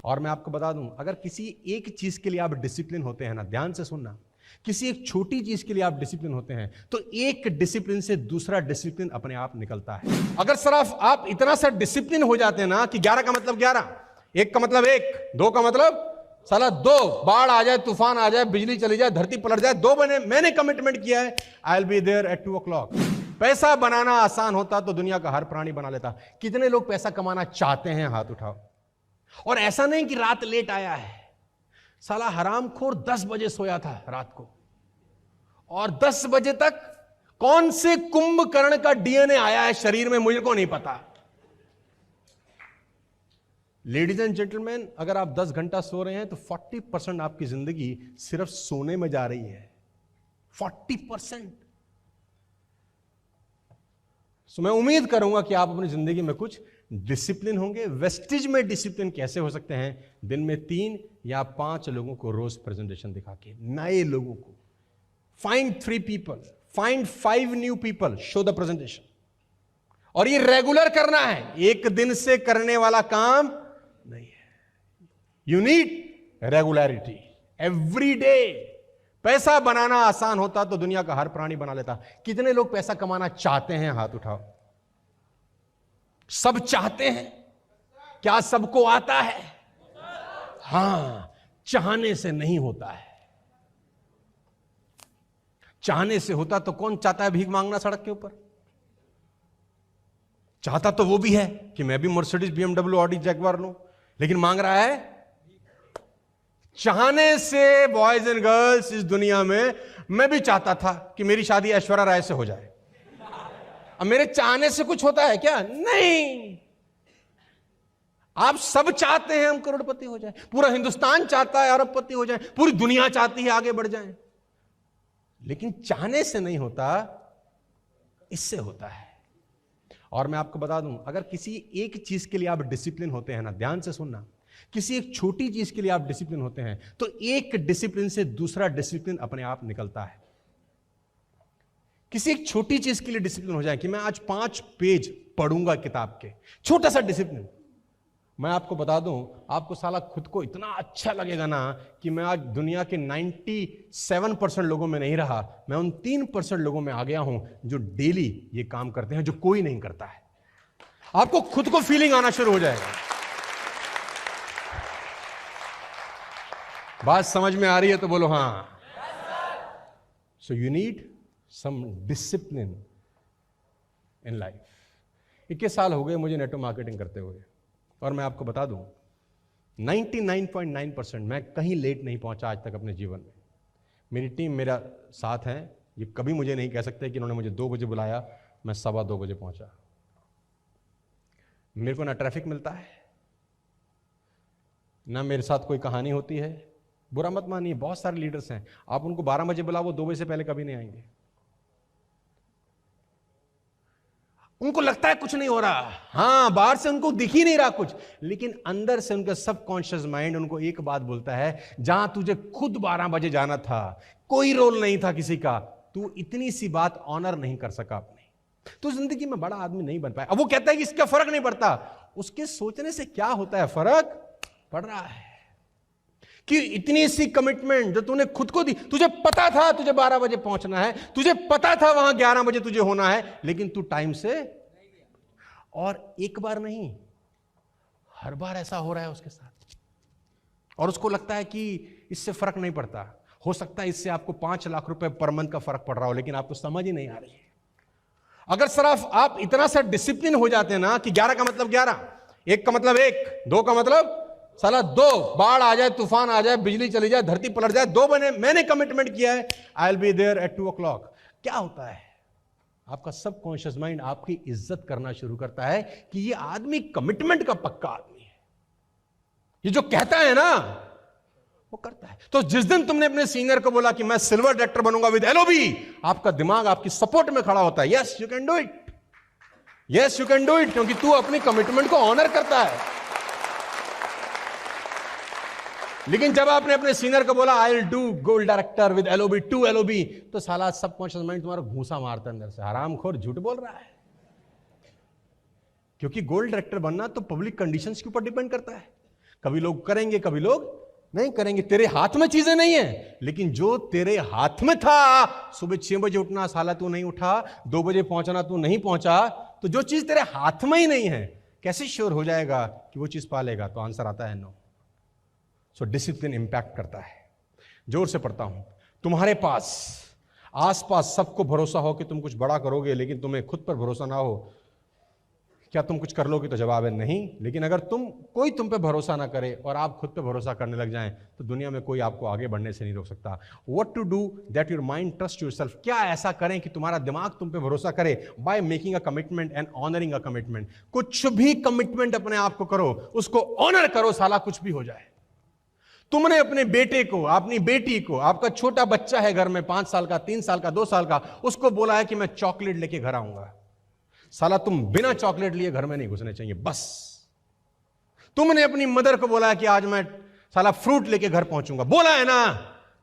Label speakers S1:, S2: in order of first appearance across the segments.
S1: और मैं आपको बता दूं, अगर किसी एक चीज के लिए आप डिसिप्लिन होते हैं ना, ध्यान से सुनना, किसी एक छोटी चीज के लिए आप डिसिप्लिन होते हैं तो एक डिसिप्लिन से दूसरा डिसिप्लिन अपने आप निकलता है। अगर सिर्फ आप इतना सा डिसिप्लिन हो जाते हैं ना कि 11 का मतलब 11, 1 का मतलब 1, 2 का मतलब साला 2, बाढ़ आ जाए, तूफान आ जाए, बिजली चली जाए, धरती पलट जाए, 2 महीने मैंने कमिटमेंट किया है, I will be there at 2 o'clock। पैसा बनाना आसान होता तो दुनिया का हर प्राणी बना लेता। कितने लोग पैसा कमाना चाहते हैं? हाथ उठाओ। और ऐसा नहीं कि रात लेट आया है, साला हरामखोर 10 बजे सोया था रात को, और 10 बजे तक कौन से कुंभकर्ण का डीएनए आया है शरीर में मुझे को नहीं पता। लेडीज एंड जेंटलमैन, अगर आप 10 घंटा सो रहे हैं तो 40% आपकी जिंदगी सिर्फ सोने में जा रही है। 40%। सो मैं उम्मीद करूंगा कि आप अपनी जिंदगी में कुछ डिसिप्लिन होंगे। वेस्टिज में डिसिप्लिन कैसे हो सकते हैं? दिन में 3 या 5 लोगों को रोज प्रेजेंटेशन दिखा के, नए लोगों को। Find 3 people, find 5 new people, show the presentation. और ये रेगुलर करना है, एक दिन से करने वाला काम नहीं है। You need regularity, every day. पैसा बनाना आसान होता तो दुनिया का हर प्राणी बना लेता। कितने लोग पैसा कमाना चाहते हैं? हाथ उठाओ। सब चाहते हैं? क्या सबको आता है? हां, चाहने से नहीं होता है। चाहने से होता तो कौन चाहता है भीख मांगना सड़क के ऊपर? चाहता तो वो भी है कि मैं भी मर्सिडीज, BMW, ऑडी, जैगवार लूं, लेकिन मांग रहा है। चाहने से बॉयज एंड गर्ल्स इस दुनिया में, मैं भी चाहता था कि मेरी शादी ऐश्वर्या राय से हो जाए। अब मेरे चाहने से कुछ होता है क्या? नहीं। आप सब चाहते हैं हम करोड़पति हो जाए, पूरा हिंदुस्तान चाहता है अरबपति हो जाए, पूरी दुनिया चाहती है आगे बढ़ जाए, लेकिन चाहने से नहीं होता, इससे होता है। और मैं आपको बता दूं, अगर किसी एक चीज के लिए आप डिसिप्लिन होते हैं ना, ध्यान से सुनना, किसी एक छोटी चीज के लिए आप डिसिप्लिन होते हैं तो एक डिसिप्लिन से दूसरा डिसिप्लिन अपने आप निकलता है। किसी एक छोटी चीज के लिए डिसिप्लिन हो जाए कि मैं आज 5 पेज पढ़ूंगा किताब के, छोटा सा डिसिप्लिन। मैं आपको बता दूं, आपको साला खुद को इतना अच्छा लगेगा ना कि मैं आज दुनिया के 97% लोगों में नहीं रहा, मैं उन 3% लोगों में आ गया हूं जो डेली ये काम करते हैं, जो कोई नहीं करता है। आपको खुद को फीलिंग आना शुरू हो जाएगा। बात समझ में आ रही है तो बोलो हां। So you need some discipline in life. 21 साल हो गए मुझे नेटवर्क मार्केटिंग करते हुए, और मैं आपको बता दूं 99.9% मैं कहीं लेट नहीं पहुंचा आज तक अपने जीवन में। मेरी टीम मेरा साथ है, ये कभी मुझे नहीं कह सकते कि उन्होंने मुझे 2 बजे बुलाया मैं 2:15 बजे पहुंचा। मेरे को ना ट्रैफिक मिलता है, ना मेरे साथ कोई कहानी होती है। बुरा मत मानिए, बहुत सारे लीडर्स हैं, आप उनको 12 बजे बुलाओ, वो 2 बजे से पहले कभी नहीं आएंगे। उनको लगता है कुछ नहीं हो रहा, हां, बाहर से उनको दिख ही नहीं रहा कुछ, लेकिन अंदर से उनका सबकॉन्शियस माइंड उनको एक बात बोलता है, जहां तुझे खुद 12 बजे जाना था, कोई रोल नहीं था किसी का, तू इतनी सी बात ऑनर नहीं कर सका अपनी, तो जिंदगी में बड़ा आदमी नहीं बन पाया। अब वो कहता है कि इसका फर्क नहीं पड़ता, उसके सोचने से क्या होता है? फर्क पड़ रहा है कि इतनी सी कमिटमेंट जो तूने खुद को दी, तुझे पता था तुझे 12 बजे पहुंचना है, तुझे पता था वहां 11 बजे तुझे होना है, लेकिन तू टाइम से। और एक बार नहीं, हर बार ऐसा हो रहा है उसके साथ, और उसको लगता है कि इससे फर्क नहीं पड़ता। हो सकता है इससे आपको 5 लाख रुपए पर मंथ का फर्क पड़ रहा हो, लेकिन आपको समझ ही नहीं आ रही है। अगर सिर्फ आप इतना सा डिसिप्लिन हो जाते हैं ना कि 11 का मतलब 11, 1 का मतलब 1, 2 का मतलब साला 2, बाढ़ आ जाए, तूफान आ जाए, बिजली चली जाए, धरती पलट जाए, 2 महीने मैंने कमिटमेंट किया है, I will be there at 2 o'clock। क्या होता है? आपका सबकॉन्शियस माइंड आपकी इज्जत करना शुरू करता है कि ये आदमी कमिटमेंट का पक्का आदमी है, ये जो कहता है ना वो करता है। तो जिस दिन तुमने अपने सीनियर को बोला कि मैं सिल्वर डायरेक्टर बनूंगा विद LOB, आपका दिमाग आपकी सपोर्ट में खड़ा होता है, yes you can do it, yes you can do it, क्योंकि तू अपनी कमिटमेंट को ऑनर करता है। लेकिन जब आपने अपने सीनियर को बोला I will do gold director with LOB 2 LOB, तो साला सबकॉन्शियस माइंड तुम्हारा घूसा मारता है अंदर से, हरामखोर झूठ बोल रहा है। क्योंकि गोल्ड डायरेक्टर बनना तो पब्लिक कंडीशंस के ऊपर डिपेंड करता है। कभी लोग करेंगे, कभी लोग नहीं करेंगे। तेरे हाथ में चीजें नहीं है, लेकिन जो तेरे हाथ में था, सुबह 6 बजे उठना, साला तू नहीं उठा, 2 बजे पहुंचना, तू नहीं पहुंचा, तो जो चीज तेरे हाथ में ही नहीं है, कैसे श्योर हो जाएगा कि वो चीज पालेगा? तो आंसर आता है नो। सो डिसिप्लिन इंपैक्ट करता है। जोर से पढ़ता हूं, तुम्हारे पास आसपास सबको भरोसा हो कि तुम कुछ बड़ा करोगे, लेकिन तुम्हें खुद पर भरोसा ना हो, क्या तुम कुछ कर लोगे? तो जवाब है नहीं। लेकिन अगर कोई तुम पे भरोसा ना करे और आप खुद पे भरोसा करने लग जाएं, तो दुनिया में कोई आपको आगे बढ़ने से नहीं रोक सकता। What to do that your mind trust yourself? क्या ऐसा करें कि तुम्हारा दिमाग तुम पे भरोसा करे? By making a commitment and honouring a commitment. कुछ भी कमिटमेंट अपने आप को करो, उसको ऑनर करो, साला कुछ भी हो जाए। तुमने अपने बेटे को, अपनी बेटी को, आपका छोटा बच्चा है घर में 5 साल का, 3 साल का, 2 साल का, उसको बोला है कि मैं चॉकलेट लेके घर आऊंगा। साला तुम बिना चॉकलेट लिए घर में नहीं घुसने चाहिए, बस। तुमने अपनी मदर को बोला है कि आज मैं साला फ्रूट लेके घर पहुंचूंगा, बोला है ना,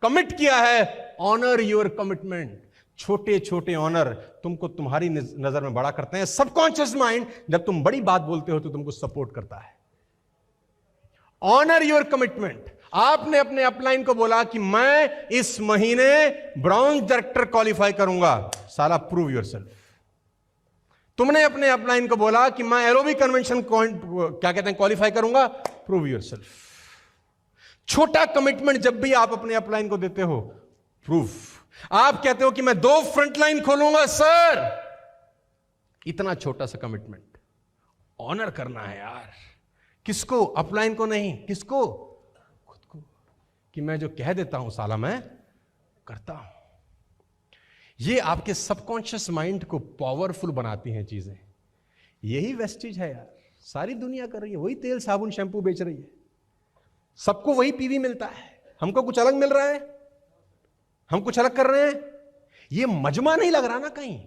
S1: कमिट किया है। Honour your commitment. छोटे छोटे ऑनर तुमको तुम्हारी नजर में बड़ा करते हैं। सबकॉन्शियस माइंड जब तुम बड़ी बात बोलते हो तो तुमको सपोर्ट करता है। Honour your commitment. आपने अपने अपलाइन को बोला कि मैं इस महीने ब्राउन डायरेक्टर क्वालिफाई करूंगा, साला प्रूव योरसेल्फ। तुमने अपने अपलाइन को बोला कि मैं एरोबिक कन्वेंशन क्या कहते हैं क्वालिफाई करूंगा, प्रूव योरसेल्फ। छोटा कमिटमेंट जब भी आप अपने अपलाइन को देते हो, प्रूफ। आप कहते हो कि मैं 2 फ्रंटलाइन खोलूंगा सर, इतना छोटा सा कमिटमेंट ऑनर करना है यार। किसको? अपलाइन को नहीं, किसको? खुद को। कि मैं जो कह देता हूं साला मैं करता हूं। ये आपके सबकॉन्शियस माइंड को पावरफुल बनाती हैं चीजें। यही वेस्टेज है यार, सारी दुनिया कर रही है, वही तेल साबुन शैंपू बेच रही है, सबको वही पीवी मिलता है, हमको कुछ अलग मिल रहा है, हम कुछ अलग कर रहे हैं। ये मजमा नहीं लग रहा ना कहीं,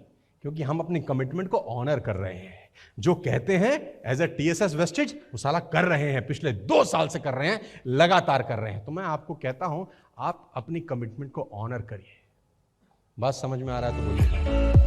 S1: क्योंकि हम अपनी कमिटमेंट को ऑनर कर रहे हैं। जो कहते हैं एज ए TSS वेस्टेज, वो साला कर रहे हैं, पिछले 2 साल से कर रहे हैं, लगातार कर रहे हैं। तो मैं आपको कहता हूं, आप अपनी कमिटमेंट को ऑनर करिए। बात समझ में आ रहा है तो बोलिए।